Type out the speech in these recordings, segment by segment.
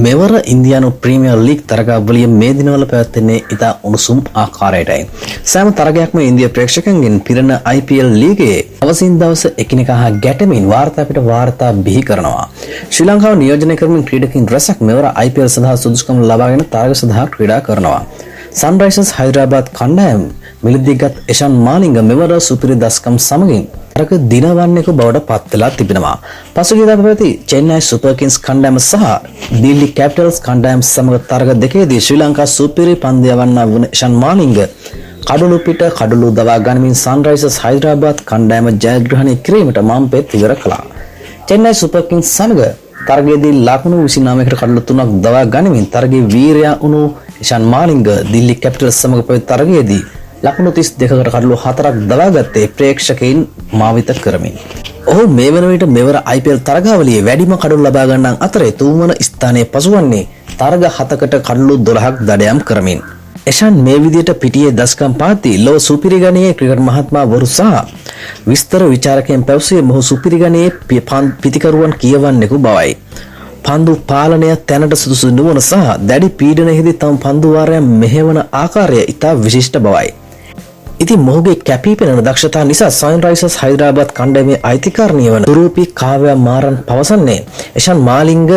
මෙවර ඉන්දියානු premier league තරගාවලිය මේ දිනවල පැවැත්වෙන්නේ ඉතා උණුසුම් ආකාරයටයි. සෑම තරගයක්ම ඉන්දියා ප්‍රේක්ෂකයන්ගෙන් පිරෙන IPL ලීගයේ අවසින් දවස එකිනෙකා හා ගැටෙමින් වාර්තා බිහි කරනවා. ශ්‍රී ලංකාව නියෝජනය කරමින් ක්‍රීඩකින් රැසක් මෙවර IPL සඳහා සුදුසුකම් ලබාගෙන තරග සඳහා ක්‍රීඩා කරනවා. සන්රයිසර්ස් හයිදරාබාද් කණ්ඩායම මිලදීගත් එෂාන් මාලිංග මෙවර සුපිරි දස්කම් සමගින් තරග දිනවන්නේක බවට පත් වෙලා තිබෙනවා. පසුගියදා පැවති චෙන්නයි සුපර් කිංස් කණ්ඩායම සහ දිල්ලි කැපිටල්ස් කණ්ඩායම සමග තරග දෙකේදී ශ්‍රී ලංකා සුපිරි පන්දු යවන්නා වුණ එෂාන් මාලිංග කඩළු පිට කඩළු දවා ගනිමින් සන්රයිසර්ස් හයිදරාබාද් කණ්ඩායම ජයග්‍රහණය කිරීමට මම්පෙත් ඉවර කළා. චෙන්නයි සුපර් කිංස් සමග තරගයේදී ලකුණු 29කට කඩළු 3ක් දවා ගනිමින් තරගයේ වීරයා වුණු එෂාන් මාලිංග දිල්ලි කැපිටල්ස් සමග පැවති තරගයේදී ලකුණු 32කට කඩළු 4ක් දවා ගත්තේ ප්‍රේක්ෂකයින් මාවිත කරමින්. ඔහු මේ වන විට මෙවර IPL තරගාවලියේ වැඩිම කඩළු ලබා ගන්නන් අතරේ තුන්වන ස්ථානයේ පසුවන්නේ තරග 7කට කඩළු 12ක් දඩයම් කරමින්. එෂාන් මේ විදියට පිටියේ දස්කම් පාති ලොව සුපිරි ගණයේ ක්‍රිකට් මහත්මයා වරු සහ විස්තර විචාරකයන් පැවසුවේ මොහු සුපිරි ගණයේ පිතිකරුවන් කියවන්නෙකු බවයි. පන්දු පාලනය තැනට සුදුසු නොවන සහ දැඩි පීඩනයේදී තම පන්දු වාරයන් මෙහෙවන ආකාරය ඉතා විශිෂ්ට බවයි. ඉතින් මොහුගේ කැපී පෙනෙන දක්ෂතා නිසා සන්රයිසර්ස් හයිදරාබාද් කණ්ඩායමේ අයිතිකාරණිය වන තුරූපි කාව්‍යා මාරන් පවසන්නේ එෂාන් මාලිංග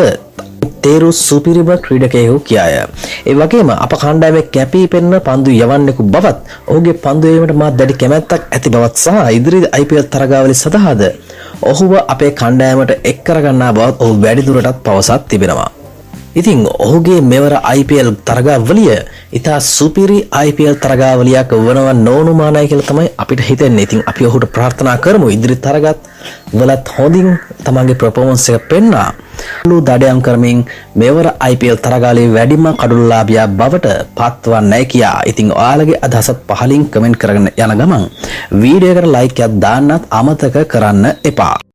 තේරු සුපිරිම ක්‍රීඩකයෙකු කියාය. ඒ වගේම අප කණ්ඩායමේ කැපී පෙනෙන පන්දු යවන්නෙකු බවත් ඔහුගේ පන්දු යැවීමට මා දැඩි කැමැත්තක් ඇති බවත් සහ ඉදිරි IPL තරගාවලිය සඳහාද ඔහුව අපේ කණ්ඩායමට එක් කරගන්නා බවත් ඔහු වැඩිදුරටත් පවසත් තිබෙනවා. ඉතින් ඔහුගේ මෙවර IPL තරගාවලිය ඉතා සුපිරි IPL තරගාවලියක් වනවා නොඅනුමානයි කියලා තමයි අපිට හිතෙන්නේ. ඉතින් අපි ඔහුට ප්‍රාර්ථනා කරමු ඉදිරි තරගත් වලත් හොඳින් තමන්ගේ පර්ෆෝමන්ස් එක පෙන්වා කඩළු දඩයම් කරමින් මෙවර IPL තරගාවලියේ වැඩිම කඩළුලාභියා බවට පත්වන්නයි කියා. ඉතින් ඔයාලගේ අදහසත් පහලින් කමෙන්ට් කරගෙන යන ගමන් වීඩියෝ එකට ලයික් එකක් දාන්නත් අමතක කරන්න එපා.